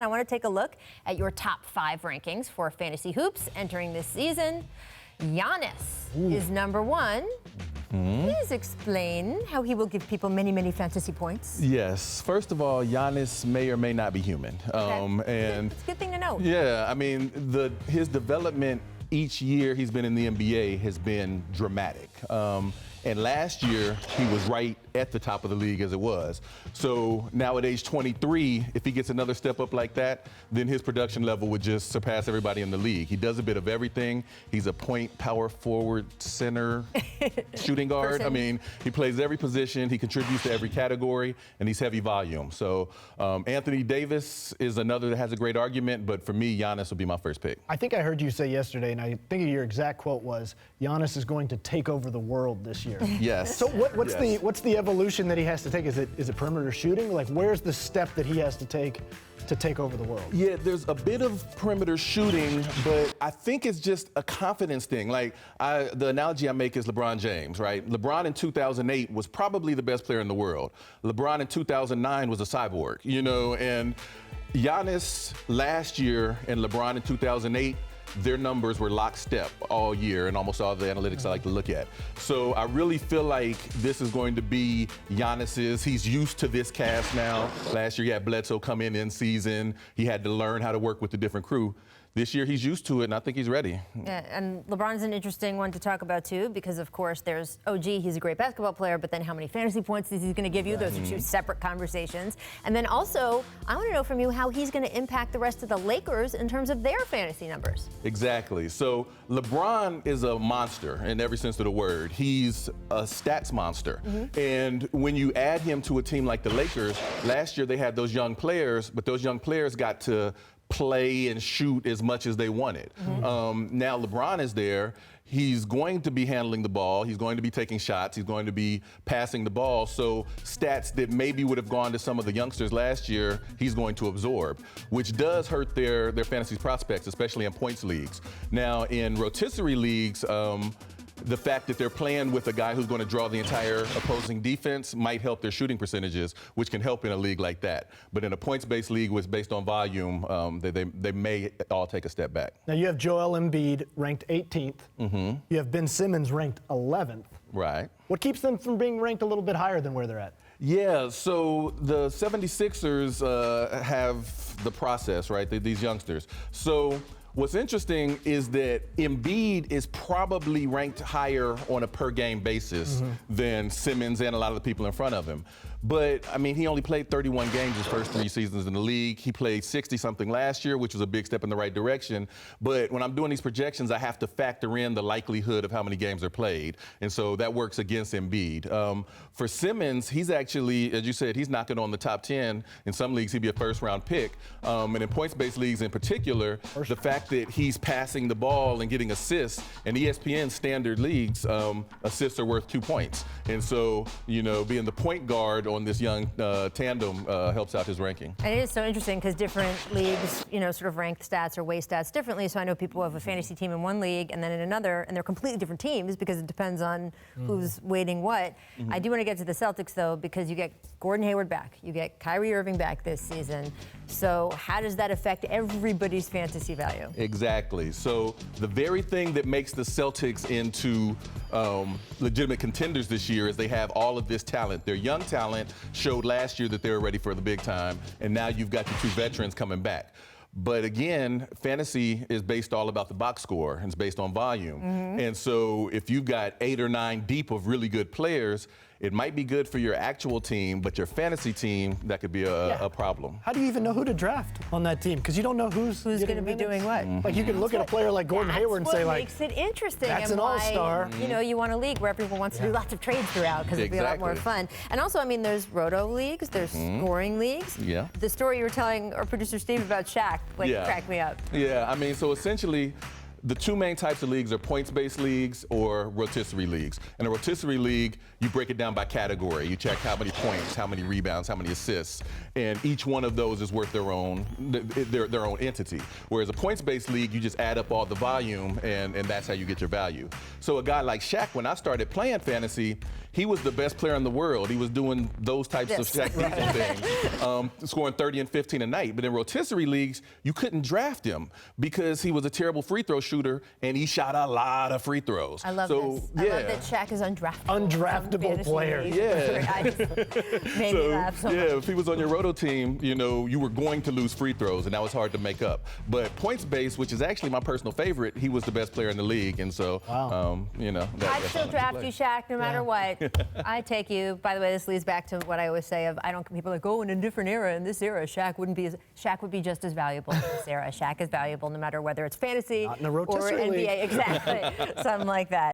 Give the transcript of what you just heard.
I want to take a look at your top 5 rankings for fantasy hoops entering this season. Giannis is number 1. Please explain how he will give people many, many fantasy points. Yes. First of all, Giannis may or may not be human. And it's a good thing to know. Yeah, I mean, his development each year he's been in the NBA has been dramatic. And last year, he was right at the top of the league as it was. So now at age 23, if he gets another step up like that, then his production level would just surpass everybody in the league. He does a bit of everything. He's a point, power forward, center, shooting guard. I mean, he plays every position. He contributes to every category, and he's heavy volume. So Anthony Davis is another that has a great argument, but for me, Giannis would be my first pick. I think I heard you say yesterday, and I think your exact quote was, Giannis is going to take over the world this year. Yes. So what's the evolution that he has to take? Is it perimeter shooting? Like, where's the step that he has to take over the world? Yeah, there's a bit of perimeter shooting, but I think it's just a confidence thing. Like, the analogy I make is LeBron James, right? LeBron in 2008 was probably the best player in the world. LeBron in 2009 was a cyborg, you know, and Giannis last year and LeBron in 2008, their numbers were lockstep all year and almost all the analytics I like to look at. So I really feel like this is going to be Giannis's. He's used to this cast now. Last year he had Bledsoe come in season. He had to learn how to work with the different crew. This year he's used to it, and I think he's ready. Yeah, and LeBron's an interesting one to talk about, too, because, of course, there's OG, he's a great basketball player, but then how many fantasy points is he going to give you? Those are two separate conversations. And then also, I want to know from you how he's going to impact the rest of the Lakers in terms of their fantasy numbers. Exactly. So LeBron is a monster in every sense of the word. He's a stats monster. And when you add him to a team like the Lakers, last year they had those young players, but those young players got to play and shoot as much as they wanted. Now LeBron is there. He's going to be handling the ball. He's going to be taking shots. He's going to be passing the ball. So stats that maybe would have gone to some of the youngsters last year, he's going to absorb, which does hurt their fantasy prospects, especially in points leagues. Now in rotisserie leagues, the fact that they're playing with a guy who's going to draw the entire opposing defense might help their shooting percentages, which can help in a league like that. But in a points-based league was based on volume, they may all take a step back. Now you have Joel Embiid ranked 18th. You have Ben Simmons ranked 11th. Right. What keeps them from being ranked a little bit higher than where they're at? Yeah, so the 76ers have the process, right? These youngsters. So what's interesting is that Embiid is probably ranked higher on a per-game basis than Simmons and a lot of the people in front of him. But, I mean, he only played 31 games his first 3 seasons in the league. He played 60-something last year, which was a big step in the right direction. But when I'm doing these projections, I have to factor in the likelihood of how many games are played. And so that works against Embiid. For Simmons, he's actually, as you said, he's knocking on the top 10. In some leagues, he'd be a first-round pick. And in points-based leagues in particular, the fact that he's passing the ball and getting assists, in ESPN standard leagues, assists are worth 2 points. And so, you know, being the point guard on this young tandem helps out his ranking. And it is so interesting because different leagues, you know, sort of rank stats or weigh stats differently. So I know people have a fantasy team in one league and then in another, and they're completely different teams because it depends on who's weighting what. I do want to get to the Celtics, though, because you get Gordon Hayward back. You get Kyrie Irving back this season. So how does that affect everybody's fantasy value? Exactly. So the very thing that makes the Celtics into legitimate contenders this year is they have all of this talent. Their young talent showed last year that they were ready for the big time, and now you've got the 2 veterans coming back. But again, fantasy is based all about the box score. It's based on volume. And so if you've got 8 or 9 deep of really good players, it might be good for your actual team, but your fantasy team, that could be a problem. How do you even know who to draft on that team? Because you don't know who's going to be doing what. Like, you can look at a player like Gordon Hayward and say, like, makes it interesting. That's an all-star. You know, you want a league where everyone wants to do lots of trades throughout because it'd be a lot more fun. And also, I mean, there's roto leagues, there's scoring leagues. Yeah. The story you were telling our producer Steve about Shaq, cracked me up. Yeah, I mean, so essentially, the two main types of leagues are points-based leagues or rotisserie leagues. In a rotisserie league, you break it down by category. You check how many points, how many rebounds, how many assists, and each one of those is worth their own entity. Whereas a points-based league, you just add up all the volume, and that's how you get your value. So a guy like Shaq, when I started playing fantasy, he was the best player in the world. He was doing those types of Shaq things, scoring 30 and 15 a night. But in rotisserie leagues, you couldn't draft him because he was a terrible free throw shooter, and he shot a lot of free throws. I love this. I love that Shaq is undraftable. Undraftable player. Yeah. I just made me laugh so much. Yeah, if he was on your roto team, you were going to lose free throws, and that was hard to make up. But points-based, which is actually my personal favorite, he was the best player in the league, and so, I'd still draft you, Shaq, no matter what. I'd take you. By the way, this leads back to what I always say of people are like, oh, in a different era, in this era, Shaq would be just as valuable in this era. Shaq is valuable no matter whether it's fantasy Not in a or rotisserie NBA. league. Exactly. Something like that.